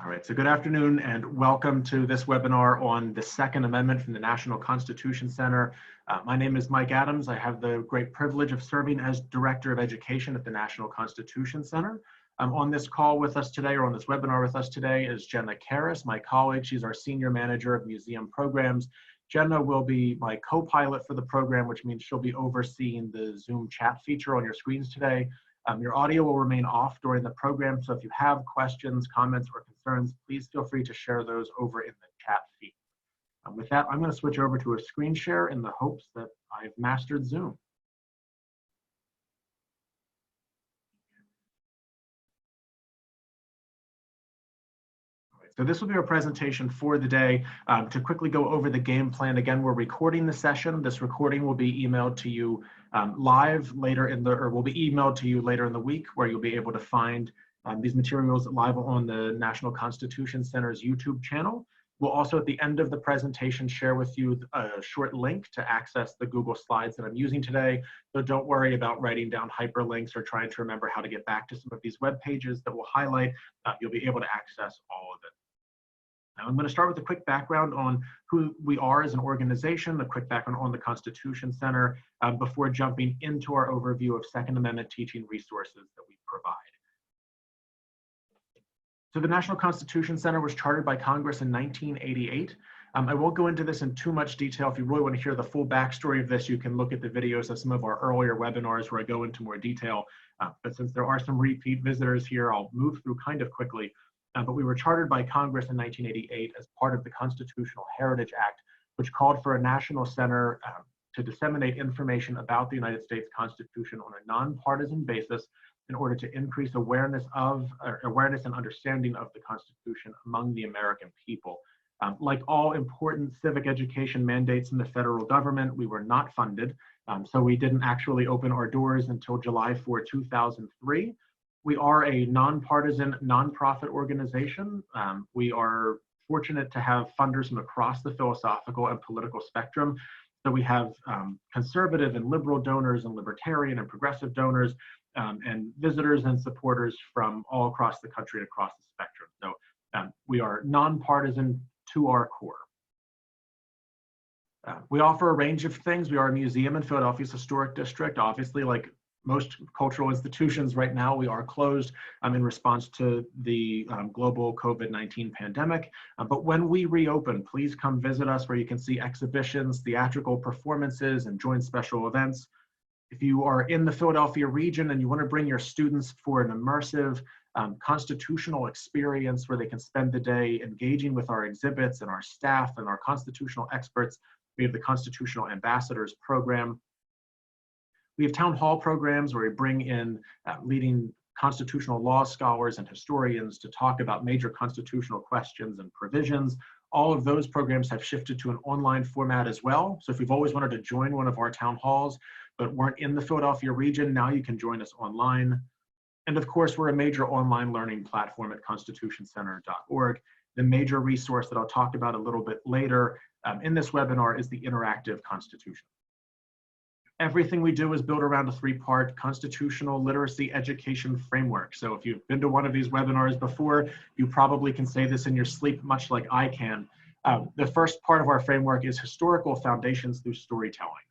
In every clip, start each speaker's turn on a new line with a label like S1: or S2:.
S1: All right, so good afternoon and welcome to this webinar on the Second Amendment from the National Constitution Center. My name is Mike Adams. I have the great privilege of serving as Director of Education at the National Constitution Center. On this call with us today, or on this webinar with us today, is Jenna Karras, my colleague. She's our Senior Manager of Museum Programs. Jenna will be my co-pilot for the program, which means she'll be overseeing the Zoom chat feature on your screens today. Your audio will remain off during the program, so if you have questions, comments, or concerns, please feel free to share those over in the chat feed. With that, I'm going to switch over to a screen share in the hopes that I've mastered Zoom. So this will be our presentation for the day. To quickly go over the game plan, again, we're recording the session. This recording will be emailed to you live later in the, or will be emailed to you later in the week, where you'll be able to find these materials live on the National Constitution Center's YouTube channel. We'll also, at the end of the presentation, share with you a short link to access the Google Slides that I'm using today. So don't worry about writing down hyperlinks or trying to remember how to get back to some of these web pages that we'll highlight. You'll be able to access all of it. Now, I'm going to start with a quick background on who we are as an organization, a quick background on the Constitution Center, before jumping into our overview of Second Amendment teaching resources that we provide. So the National Constitution Center was chartered by Congress in 1988. I won't go into this in too much detail. If you really want to hear the full backstory of this, you can look at the videos of some of our earlier webinars where I go into more detail. But since there are some repeat visitors here, I'll move through kind of quickly. But we were chartered by Congress in 1988 as part of the Constitutional Heritage Act, which called for a national center to disseminate information about the United States Constitution on a nonpartisan basis in order to increase awareness and understanding of the Constitution among the American people. Like all important civic education mandates in the federal government, we were not funded, so we didn't actually open our doors until July 4, 2003. We are a nonpartisan, nonprofit organization. We are fortunate to have funders from across the philosophical and political spectrum. So we have conservative and liberal donors and libertarian and progressive donors and visitors and supporters from all across the country and across the spectrum. So we are nonpartisan to our core. We offer a range of things. We are a museum in Philadelphia's historic district. Obviously, like most cultural institutions right now, we are closed in response to the global COVID-19 pandemic. But when we reopen, please come visit us, where you can see exhibitions, theatrical performances, and join special events. If you are in the Philadelphia region and you want to bring your students for an immersive constitutional experience where they can spend the day engaging with our exhibits and our staff and our constitutional experts, we have the Constitutional Ambassadors Program. We have town hall programs where we bring in leading constitutional law scholars and historians to talk about major constitutional questions and provisions. All of those programs have shifted to an online format as well. So if you've always wanted to join one of our town halls but weren't in the Philadelphia region, now you can join us online. And of course, we're a major online learning platform at constitutioncenter.org. The major resource that I'll talk about a little bit later in this webinar is the Interactive Constitution. Everything we do is built around a three-part constitutional literacy education framework. So if you've been to one of these webinars before, you probably can say this in your sleep, much like I can. The first part of our framework is historical foundations through storytelling,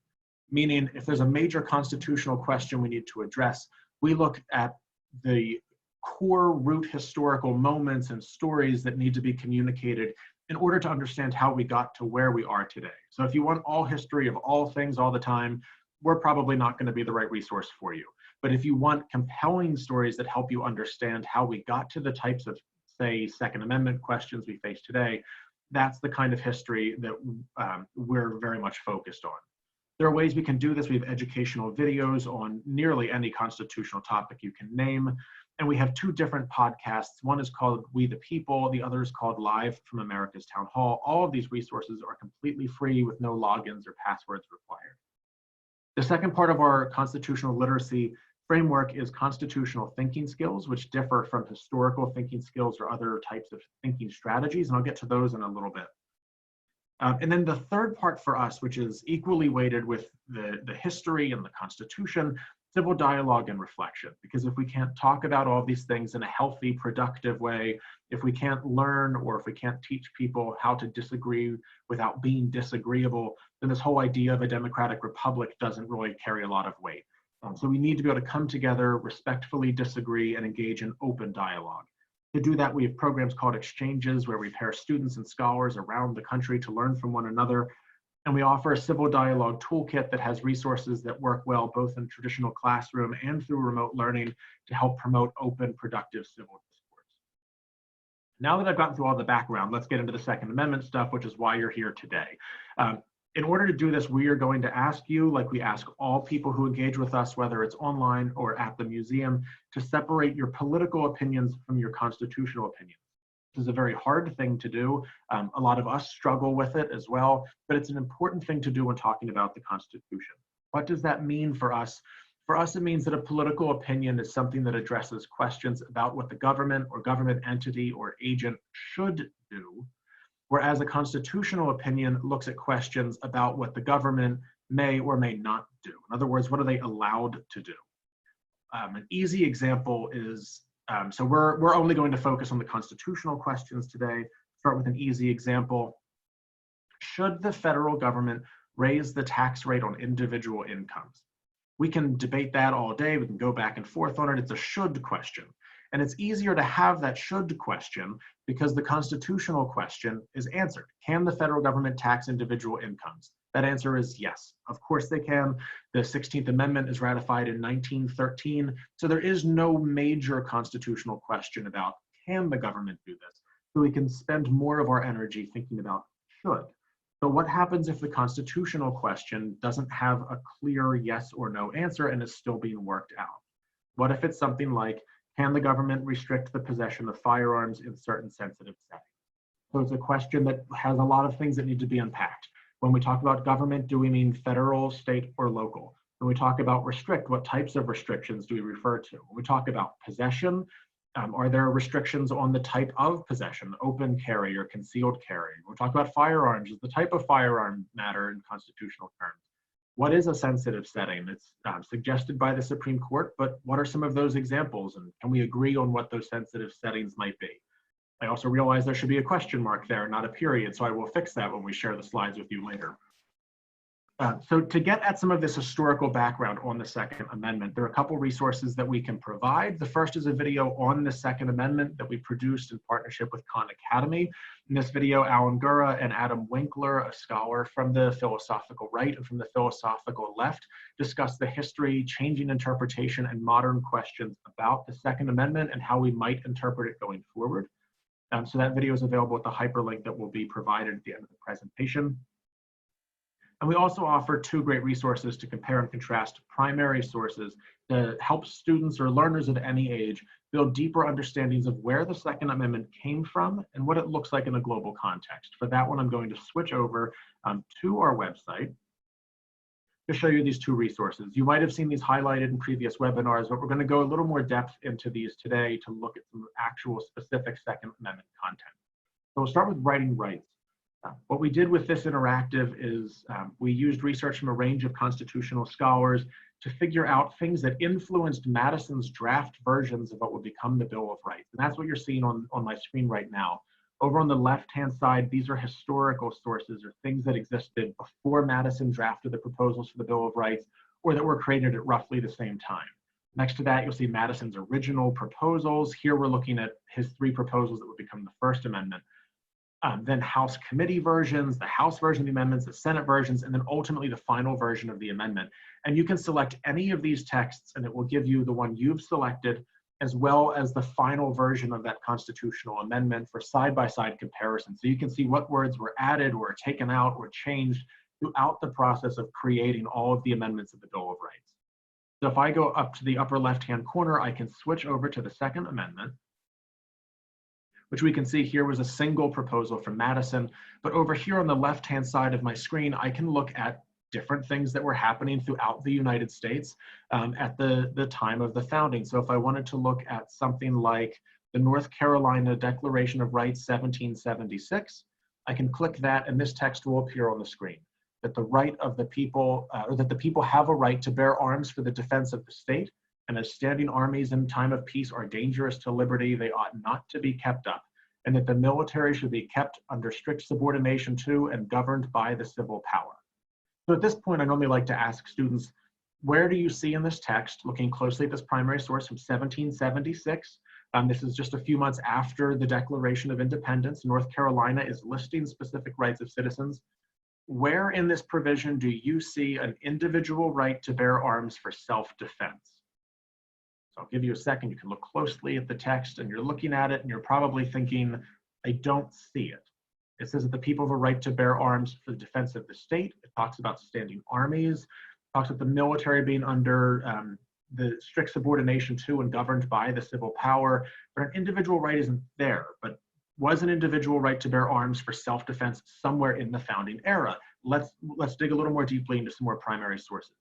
S1: meaning if there's a major constitutional question we need to address, we look at the core root historical moments and stories that need to be communicated in order to understand how we got to where we are today. So if you want all history of all things all the time, we're probably not going to be the right resource for you. But if you want compelling stories that help you understand how we got to the types of, say, Second Amendment questions we face today, that's the kind of history that we're very much focused on. There are ways we can do this. We have educational videos on nearly any constitutional topic you can name. And we have two different podcasts. One is called We the People, the other is called Live from America's Town Hall. All of these resources are completely free with no logins or passwords required. The second part of our constitutional literacy framework is constitutional thinking skills, which differ from historical thinking skills or other types of thinking strategies, and I'll get to those in a little bit. And then the third part for us, which is equally weighted with the history and the Constitution, civil dialogue and reflection. Because if we can't talk about all of these things in a healthy, productive way, if we can't learn or if we can't teach people how to disagree without being disagreeable, then this whole idea of a democratic republic doesn't really carry a lot of weight. So we need to be able to come together, respectfully disagree, and engage in open dialogue. To do that, we have programs called exchanges where we pair students and scholars around the country to learn from one another. And we offer a civil dialogue toolkit that has resources that work well both in traditional classroom and through remote learning to help promote open, productive civil discourse. Now that I've gotten through all the background, let's get into the Second Amendment stuff, which is why you're here today. In order to do this, we are going to ask you, like we ask all people who engage with us, whether it's online or at the museum, to separate your political opinions from your constitutional opinions. This is a very hard thing to do. A lot of us struggle with it as well, but it's an important thing to do when talking about the Constitution. What does that mean for us? For us, it means that a political opinion is something that addresses questions about what the government or government entity or agent should do, whereas a constitutional opinion looks at questions about what the government may or may not do. In other words, what are they allowed to do? An easy example is, so we're only going to focus on the constitutional questions today. Start with an easy example. Should the federal government raise the tax rate on individual incomes? We can debate that all day. We can go back and forth on it. It's a should question. And it's easier to have that should question because the constitutional question is answered. Can the federal government tax individual incomes? That answer is yes. Of course they can. The 16th Amendment is ratified in 1913. So there is no major constitutional question about can the government do this? So we can spend more of our energy thinking about should. So what happens if the constitutional question doesn't have a clear yes or no answer and is still being worked out? What if it's something like, can the government restrict the possession of firearms in certain sensitive settings? So it's a question that has a lot of things that need to be unpacked. When we talk about government, do we mean federal, state, or local? When we talk about restrict, what types of restrictions do we refer to? When we talk about possession, are there restrictions on the type of possession, open carry or concealed carry? When we talk about firearms, does the type of firearm matter in constitutional terms? What is a sensitive setting? It's suggested by the Supreme Court, but what are some of those examples? And can we agree on what those sensitive settings might be? I also realize there should be a question mark there, not a period, so I will fix that when we share the slides with you later. So to get at some of this historical background on the Second Amendment, there are a couple resources that we can provide. The first is a video on the Second Amendment that we produced in partnership with Khan Academy. In this video, Alan Gura and Adam Winkler, a scholar from the philosophical right and from the philosophical left, discuss the history, changing interpretation, and modern questions about the Second Amendment and how we might interpret it going forward. So that video is available at the hyperlink that will be provided at the end of the presentation. And we also offer two great resources to compare and contrast primary sources to help students or learners at any age build deeper understandings of where the Second Amendment came from and what it looks like in a global context. For that one, I'm going to switch over to our website to show you these two resources. You might have seen these highlighted in previous webinars, but we're going to go a little more depth into these today to look at some actual specific Second Amendment content. So we'll start with writing rights. What we did with this interactive is we used research from a range of constitutional scholars to figure out things that influenced Madison's draft versions of what would become the Bill of Rights. And that's what you're seeing on my screen right now. Over on the left-hand side, these are historical sources or things that existed before Madison drafted the proposals for the Bill of Rights or that were created at roughly the same time. Next to that, you'll see Madison's original proposals. Here we're looking at his three proposals that would become the First Amendment. Then House committee versions, the House version of the amendments, the Senate versions, and then ultimately the final version of the amendment. And you can select any of these texts and it will give you the one you've selected, as well as the final version of that constitutional amendment for side-by-side comparison. So you can see what words were added or taken out or changed throughout the process of creating all of the amendments of the Bill of Rights. So if I go up to the upper left-hand corner, I can switch over to the Second Amendment, which we can see here was a single proposal from Madison. But over here on the left-hand side of my screen, I can look at different things that were happening throughout the United States at the time of the founding. So if I wanted to look at something like the North Carolina Declaration of Rights, 1776, I can click that and this text will appear on the screen. that the right of the people, or that the people have a right to bear arms for the defense of the state, and as standing armies in time of peace are dangerous to liberty, they ought not to be kept up, and that the military should be kept under strict subordination to and governed by the civil power. So at this point, I normally like to ask students, where do you see in this text, looking closely at this primary source from 1776, this is just a few months after the Declaration of Independence, North Carolina is listing specific rights of citizens. Where in this provision do you see an individual right to bear arms for self-defense? So I'll give you a second. You can look closely at the text, and you're looking at it and you're probably thinking, I don't see it. It says that the people have a right to bear arms for the defense of the state. It talks about standing armies. It talks about the military being under the strict subordination to and governed by the civil power, but an individual right isn't there. But was an individual right to bear arms for self-defense somewhere in the founding era? Let's dig a little more deeply into some more primary sources.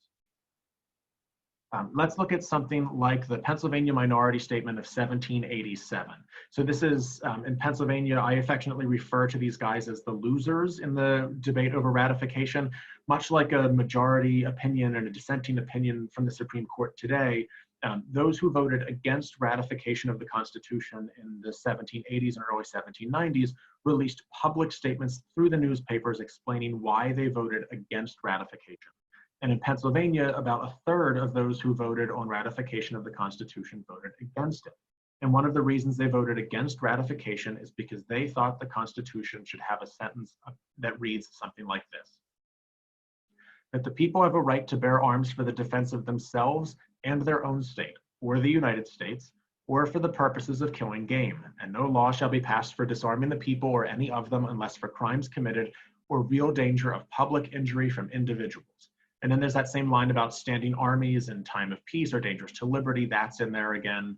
S1: Let's look at something like the Pennsylvania Minority Statement of 1787. So this is, in Pennsylvania, I affectionately refer to these guys as the losers in the debate over ratification, much like a majority opinion and a dissenting opinion from the Supreme Court today. Those who voted against ratification of the Constitution in the 1780s and early 1790s released public statements through the newspapers explaining why they voted against ratification. And in Pennsylvania, about a third of those who voted on ratification of the Constitution voted against it. And one of the reasons they voted against ratification is because they thought the Constitution should have a sentence that reads something like this: that the people have a right to bear arms for the defense of themselves and their own state, or the United States, or for the purposes of killing game, and no law shall be passed for disarming the people or any of them unless for crimes committed or real danger of public injury from individuals. And then there's that same line about standing armies in time of peace are dangerous to liberty. That's in there again.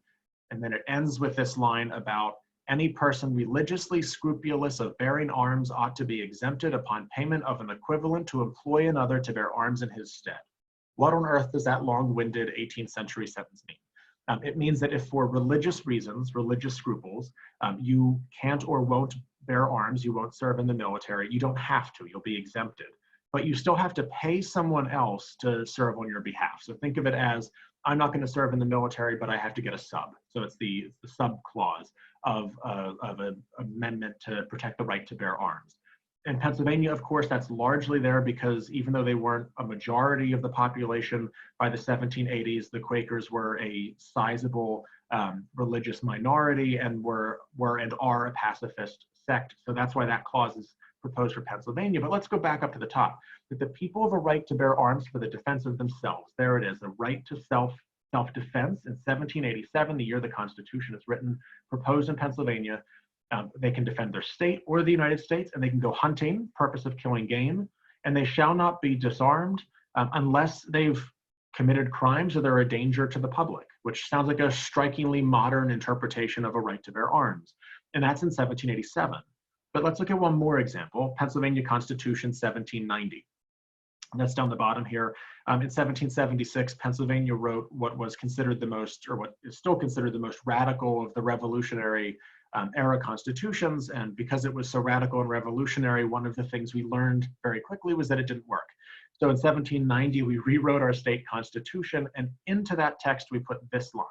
S1: And then it ends with this line about any person religiously scrupulous of bearing arms ought to be exempted upon payment of an equivalent to employ another to bear arms in his stead. What on earth does that long-winded 18th century sentence mean? It means that if for religious reasons, religious scruples, you can't or won't bear arms, you won't serve in the military, you don't have to, you'll be exempted. But you still have to pay someone else to serve on your behalf. So think of it as, I'm not going to serve in the military, but I have to get a sub. So it's the sub clause of an amendment to protect the right to bear arms. In Pennsylvania, of course, that's largely there because even though they weren't a majority of the population by the 1780s, the Quakers were a sizable religious minority and were and are a pacifist sect. So that's why that clause is proposed for Pennsylvania. But let's go back up to the top. That the people have a right to bear arms for the defense of themselves. There it is, the right to self-defense in 1787, the year the Constitution is written, proposed in Pennsylvania. They can defend their state or the United States, and they can go hunting, purpose of killing game, and they shall not be disarmed unless they've committed crimes or they're a danger to the public, which sounds like a strikingly modern interpretation of a right to bear arms. And that's in 1787. But let's look at one more example, Pennsylvania Constitution 1790. And that's down the bottom here. In 1776, Pennsylvania wrote what was considered the most, or what is still considered the most radical of the Revolutionary era constitutions. And because it was so radical and revolutionary, one of the things we learned very quickly was that it didn't work. So in 1790, we rewrote our state constitution, and into that text, we put this line: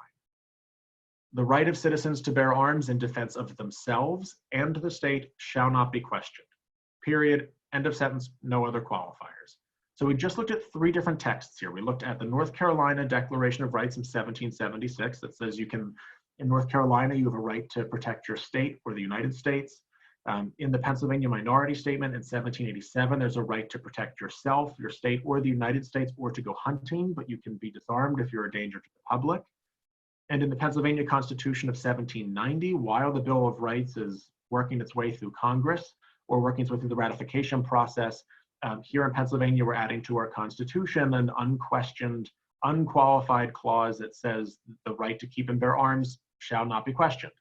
S1: the right of citizens to bear arms in defense of themselves and the state shall not be questioned. Period. End of sentence. No other qualifiers. So we just looked at three different texts here. We looked at the North Carolina Declaration of Rights in 1776 that says you can, in North Carolina, you have a right to protect your state or the United States. In the Pennsylvania Minority Statement in 1787, there's a right to protect yourself, your state, or the United States, or to go hunting, but you can be disarmed if you're a danger to the public. And in the Pennsylvania Constitution of 1790, while the Bill of Rights is working its way through Congress or working its way through the ratification process, here in Pennsylvania, we're adding to our Constitution an unquestioned, unqualified clause that says the right to keep and bear arms shall not be questioned.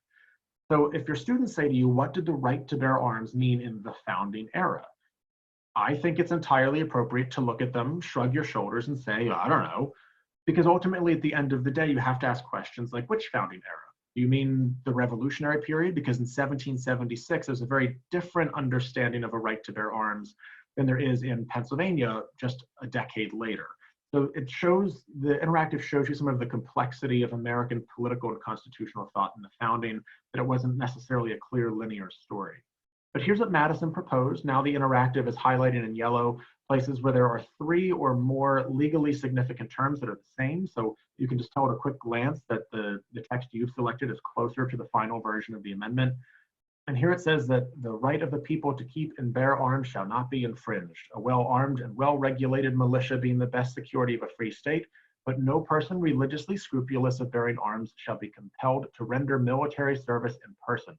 S1: So if your students say to you, what did the right to bear arms mean in the founding era? I think it's entirely appropriate to look at them, shrug your shoulders and say, I don't know. Because ultimately, at the end of the day, you have to ask questions like, which founding era? Do you mean the Revolutionary period? Because in 1776, there's a very different understanding of a right to bear arms than there is in Pennsylvania just a decade later. So it shows, the interactive shows you some of the complexity of American political and constitutional thought in the founding, that it wasn't necessarily a clear linear story. But here's what Madison proposed. Now the interactive is highlighted in yellow places where there are 3 or more legally significant terms that are the same. So you can just tell at a quick glance that the text you've selected is closer to the final version of the amendment. And here it says that the right of the people to keep and bear arms shall not be infringed, a well-armed and well-regulated militia being the best security of a free state, but no person religiously scrupulous of bearing arms shall be compelled to render military service in person.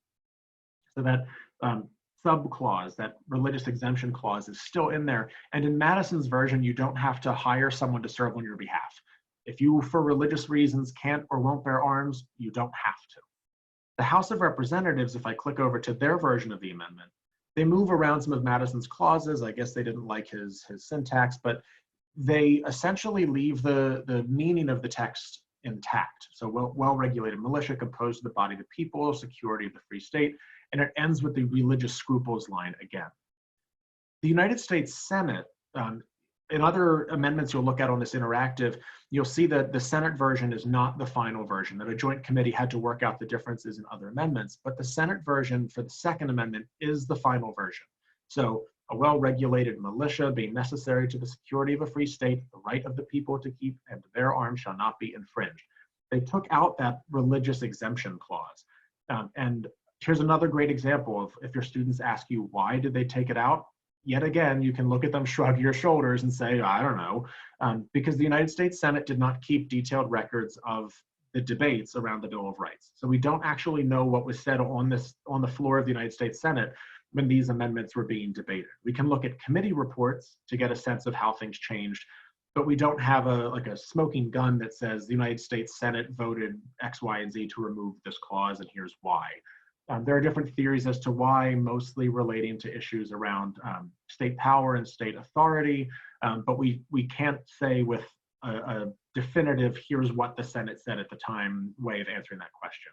S1: So that subclause, that religious exemption clause, is still in there. And in Madison's version, you don't have to hire someone to serve on your behalf. If you, for religious reasons, can't or won't bear arms, you don't have to. The House of Representatives, if I click over to their version of the amendment, they move around some of Madison's clauses. I guess they didn't like his syntax, but they essentially leave the meaning of the text intact. So well-regulated militia composed of the body of the people, security of the free state, and it ends with the religious scruples line again. The United States Senate, in other amendments you'll look at on this interactive, you'll see that the Senate version is not the final version, that a joint committee had to work out the differences in other amendments, but the Senate version for the second amendment is the final version. So a well-regulated militia being necessary to the security of a free state, the right of the people to keep and to bear arms shall not be infringed. They took out that religious exemption clause. And here's another great example of, if your students ask you, why did they take it out? Yet again, you can look at them, shrug your shoulders and say, I don't know, because the United States Senate did not keep detailed records of the debates around the Bill of Rights. So we don't actually know what was said on the floor of the United States Senate when these amendments were being debated. We can look at committee reports to get a sense of how things changed, but we don't have a smoking gun that says the United States Senate voted X, Y, and Z to remove this clause, and here's why. There are different theories as to why, mostly relating to issues around state power and state authority, but we can't say with a definitive, here's what the Senate said at the time way of answering that question.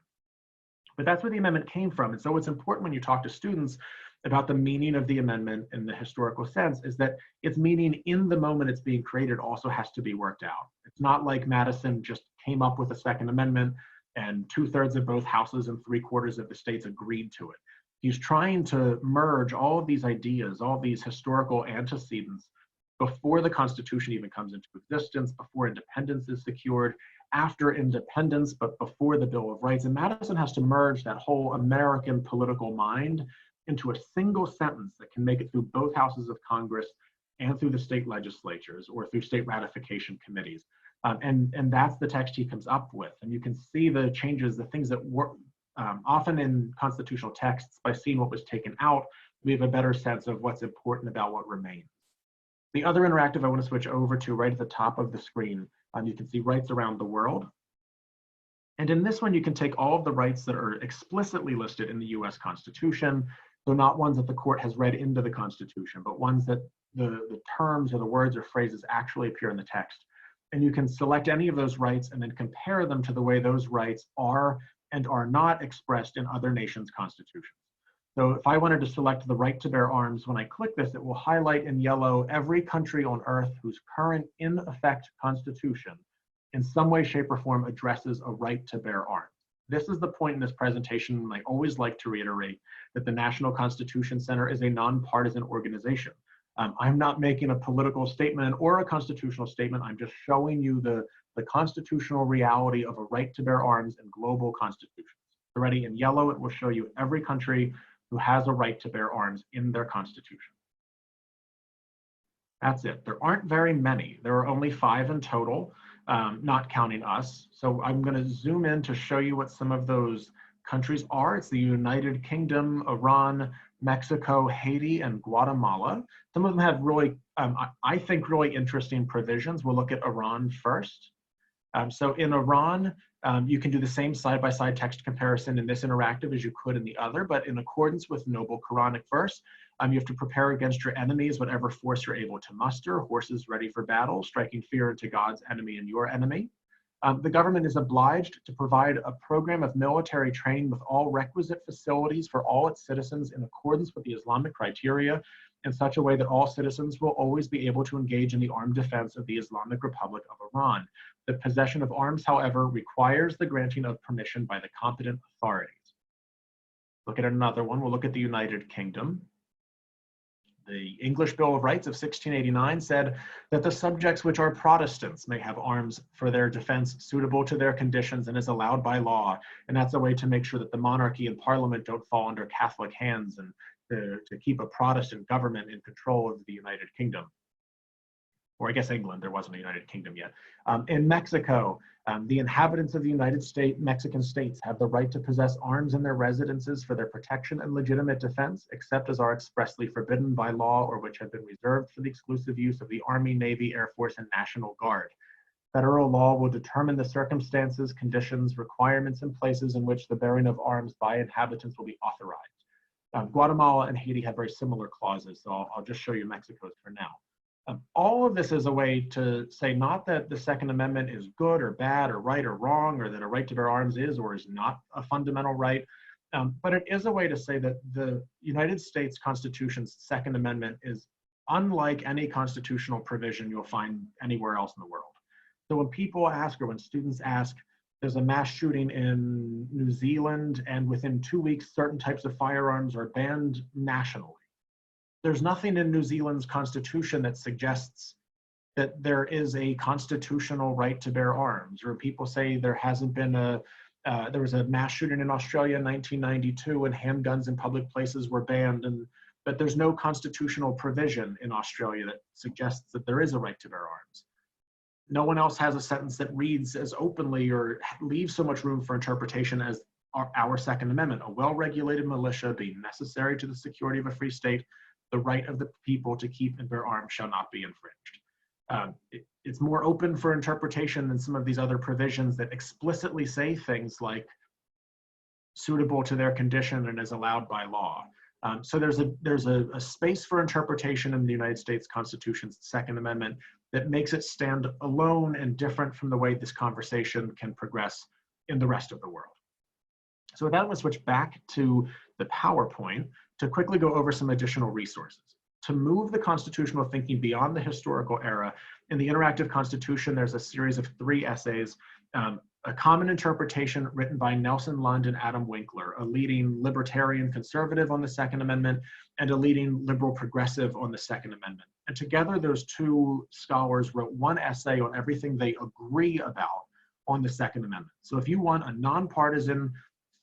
S1: But that's where the amendment came from. And so what's important when you talk to students about the meaning of the amendment in the historical sense is that its meaning in the moment it's being created also has to be worked out. It's not like Madison just came up with a second amendment and 2/3 of both houses and 3/4 of the states agreed to it. He's trying to merge all of these ideas, all of these historical antecedents before the Constitution even comes into existence, before independence is secured, after independence, but before the Bill of Rights. And Madison has to merge that whole American political mind into a single sentence that can make it through both houses of Congress and through the state legislatures or through state ratification committees. And that's the text he comes up with. And you can see the changes, the things that were often in constitutional texts, by seeing what was taken out, we have a better sense of what's important about what remains. The other interactive I want to switch over to right at the top of the screen, you can see rights around the world. And in this one, you can take all of the rights that are explicitly listed in the US Constitution, so not ones that the court has read into the Constitution, but ones that the terms or the words or phrases actually appear in the text. And you can select any of those rights and then compare them to the way those rights are and are not expressed in other nations' constitutions. So if I wanted to select the right to bear arms, when I click this, it will highlight in yellow every country on earth whose current in effect constitution in some way, shape, or form addresses a right to bear arms. This is the point in this presentation, and I always like to reiterate that the National Constitution Center is a nonpartisan organization. I'm not making a political statement or a constitutional statement. I'm just showing you the constitutional reality of a right to bear arms in global constitutions. Already in yellow, it will show you every country who has a right to bear arms in their constitution. That's it. There aren't very many. There are only 5 in total, not counting us. So I'm going to zoom in to show you what some of those countries are. It's the United Kingdom, Iran, Mexico, Haiti, and Guatemala. Some of them have really, I think, really interesting provisions. We'll look at Iran first. So in Iran, you can do the same side-by-side text comparison in this interactive as you could in the other, but in accordance with noble Quranic verse, you have to prepare against your enemies whatever force you're able to muster, horses ready for battle, striking fear into God's enemy and your enemy. The government is obliged to provide a program of military training with all requisite facilities for all its citizens in accordance with the Islamic criteria in such a way that all citizens will always be able to engage in the armed defense of the Islamic Republic of Iran. The possession of arms, however, requires the granting of permission by the competent authorities. Look at another one. We'll look at the United Kingdom. The English Bill of Rights of 1689 said that the subjects which are Protestants may have arms for their defense suitable to their conditions and is allowed by law. And that's a way to make sure that the monarchy and parliament don't fall under Catholic hands and to keep a Protestant government in control of the United Kingdom. Or I guess England, there wasn't a United Kingdom yet. In Mexico, the inhabitants of the Mexican states have the right to possess arms in their residences for their protection and legitimate defense, except as are expressly forbidden by law or which have been reserved for the exclusive use of the Army, Navy, Air Force, and National Guard. Federal law will determine the circumstances, conditions, requirements, and places in which the bearing of arms by inhabitants will be authorized. Guatemala and Haiti have very similar clauses, so I'll just show you Mexico's for now. All of this is a way to say not that the Second Amendment is good or bad or right or wrong, or that a right to bear arms is or is not a fundamental right, but it is a way to say that the United States Constitution's Second Amendment is unlike any constitutional provision you'll find anywhere else in the world. So when people ask, or when students ask, there's a mass shooting in New Zealand and within 2 weeks certain types of firearms are banned nationally. There's nothing in New Zealand's constitution that suggests that there is a constitutional right to bear arms, or people say there hasn't been there was a mass shooting in Australia in 1992 and handguns in public places were banned, but there's no constitutional provision in Australia that suggests that there is a right to bear arms. No one else has a sentence that reads as openly or leaves so much room for interpretation as our Second Amendment. A well-regulated militia being necessary to the security of a free state, the right of the people to keep and bear arms shall not be infringed. It's more open for interpretation than some of these other provisions that explicitly say things like suitable to their condition and is allowed by law. So there's a space for interpretation in the United States Constitution's Second Amendment that makes it stand alone and different from the way this conversation can progress in the rest of the world. So with that, let's switch back to the PowerPoint to quickly go over some additional resources. To move the constitutional thinking beyond the historical era, in the Interactive Constitution, there's a series of 3 essays, A Common Interpretation written by Nelson Lund and Adam Winkler, a leading libertarian conservative on the Second Amendment and a leading liberal progressive on the Second Amendment. And together, those 2 scholars wrote 1 essay on everything they agree about on the Second Amendment. So if you want a nonpartisan,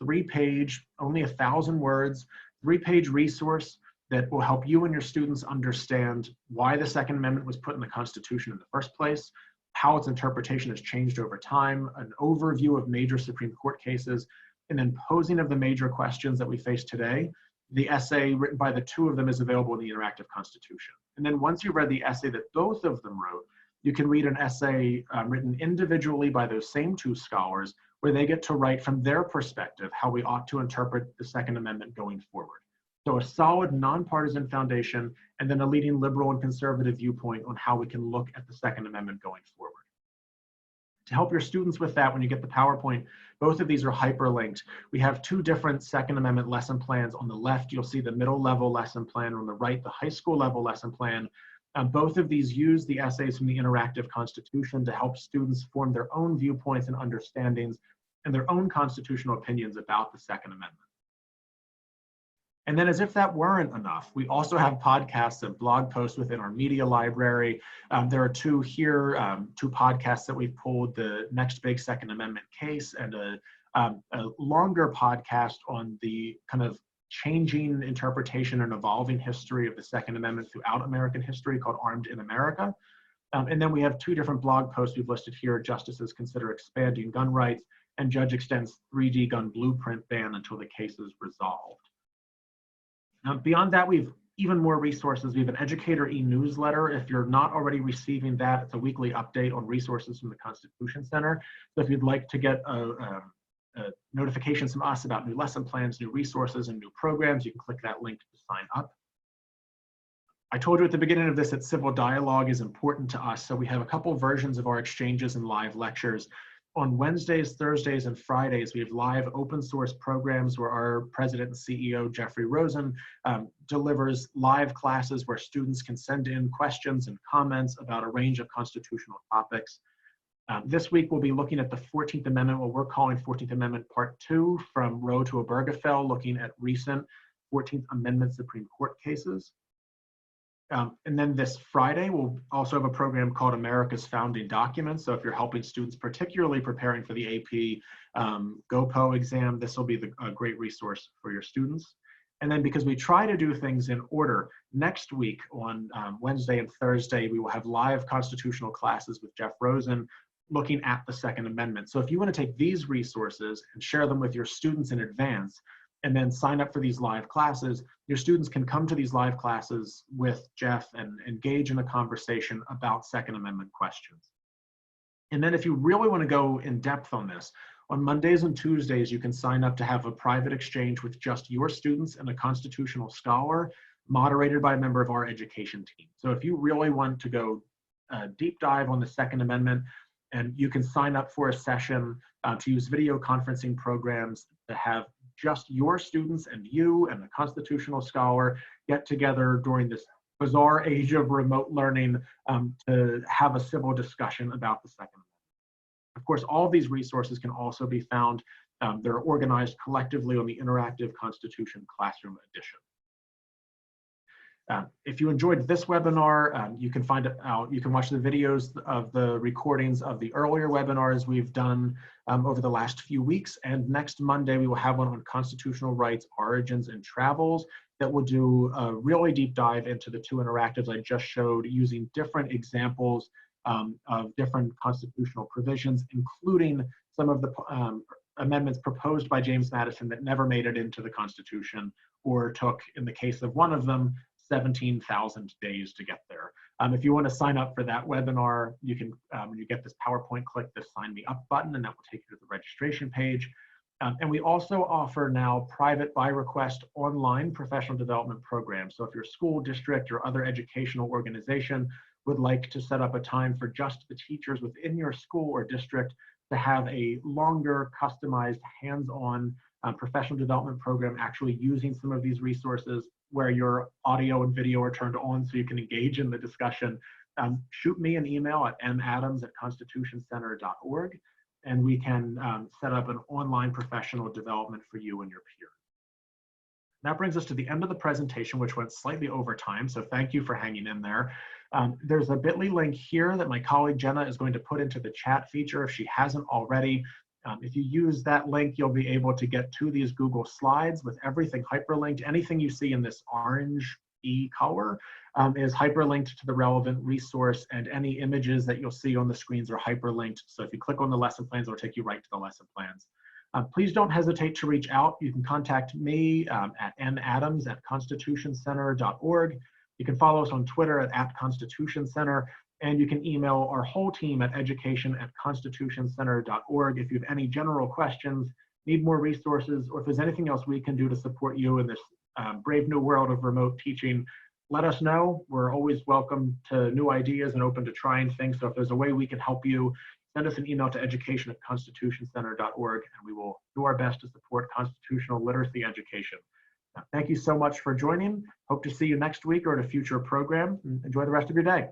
S1: 3-page, only 1,000 words, 3-page resource that will help you and your students understand why the Second Amendment was put in the Constitution in the first place, how its interpretation has changed over time, an overview of major Supreme Court cases, and then posing of the major questions that we face today, the essay written by the 2 of them is available in the Interactive Constitution. And then once you've read the essay that both of them wrote, you can read an essay written individually by those same 2 scholars, where they get to write from their perspective how we ought to interpret the Second Amendment going forward. So a solid nonpartisan foundation, and then a leading liberal and conservative viewpoint on how we can look at the Second Amendment going forward. To help your students with that, when you get the PowerPoint, both of these are hyperlinked. We have 2 different Second Amendment lesson plans. On the left, you'll see the middle level lesson plan. On the right, the high school level lesson plan. Both of these use the essays from the Interactive Constitution to help students form their own viewpoints and understandings and their own constitutional opinions about the Second Amendment. And then as if that weren't enough, we also have podcasts and blog posts within our media library. There are 2 here, 2 podcasts that we've pulled, the Next Big Second Amendment Case and a longer podcast on the kind of changing interpretation and evolving history of the Second Amendment throughout American history called Armed in America. And then we have 2 different blog posts we've listed here, Justices Consider Expanding Gun Rights and Judge Extends 3D Gun Blueprint Ban Until the Case is Resolved. Beyond that, we've even more resources. We have an Educator e-newsletter. If you're not already receiving that, it's a weekly update on resources from the Constitution Center. So if you'd like to get notifications from us about new lesson plans, new resources, and new programs, you can click that link to sign up. I told you at the beginning of this that civil dialogue is important to us. So we have a couple versions of our exchanges and live lectures On Wednesdays, Thursdays, and Fridays, we have live open source programs where our president and CEO, Jeffrey Rosen, delivers live classes where students can send in questions and comments about a range of constitutional topics. This week, we'll be looking at the 14th Amendment, what we're calling 14th Amendment Part 2, from Roe to Obergefell, looking at recent 14th Amendment Supreme Court cases. And then this Friday, we'll also have a program called America's Founding Documents. So if you're helping students, particularly preparing for the AP GOPO exam, this will be a great resource for your students. And then because we try to do things in order, next week on Wednesday and Thursday, we will have live constitutional classes with Jeff Rosen looking at the Second Amendment. So if you want to take these resources and share them with your students in advance, and then sign up for these live classes, your students can come to these live classes with Jeff and engage in a conversation about Second Amendment questions. And then if you really want to go in depth on this, on Mondays and Tuesdays, you can sign up to have a private exchange with just your students and a constitutional scholar moderated by a member of our education team. So if you really want to go deep dive on the Second Amendment, and you can sign up for a session to use video conferencing programs to have just your students and you and the constitutional scholar get together during this bizarre age of remote learning to have a civil discussion about the Second Amendment. Of course, all of these resources can also be found. They're organized collectively on the Interactive Constitution Classroom Edition. If you enjoyed this webinar, you can watch the videos of the recordings of the earlier webinars we've done over the last few weeks. And next Monday, we will have one on constitutional rights, origins, and travels that will do a really deep dive into the two interactives I just showed, using different examples of different constitutional provisions, including some of the amendments proposed by James Madison that never made it into the Constitution, or took, in the case of one of them, 17,000 days to get there. If you want to sign up for that webinar, you can, when you get this PowerPoint, click the Sign Me Up button, and that will take you to the registration page. And we also offer now private by request online professional development programs. So if your school district or other educational organization would like to set up a time for just the teachers within your school or district to have a longer, customized, hands-on professional development program, actually using some of these resources where your audio and video are turned on so you can engage in the discussion, shoot me an email at madams@constitutioncenter.org, and we can set up an online professional development for you and your peers. That brings us to the end of the presentation, which went slightly over time, so thank you for hanging in there. There's a bit.ly link here that my colleague Jenna is going to put into the chat feature if she hasn't already. If you use that link, you'll be able to get to these Google Slides with everything hyperlinked. Anything you see in this orange color is hyperlinked to the relevant resource, and any images that you'll see on the screens are hyperlinked. So if you click on the lesson plans, it'll take you right to the lesson plans. Please don't hesitate to reach out. You can contact me at madams@constitutioncenter.org. You can follow us on Twitter at Constitution Center. And you can email our whole team at education@constitutioncenter.org if you have any general questions, need more resources, or if there's anything else we can do to support you in this brave new world of remote teaching. Let us know. We're always welcome to new ideas and open to trying things. So if there's a way we can help you, send us an email to education@constitutioncenter.org, and we will do our best to support constitutional literacy education. Thank you so much for joining. Hope to see you next week or at a future program. Enjoy the rest of your day.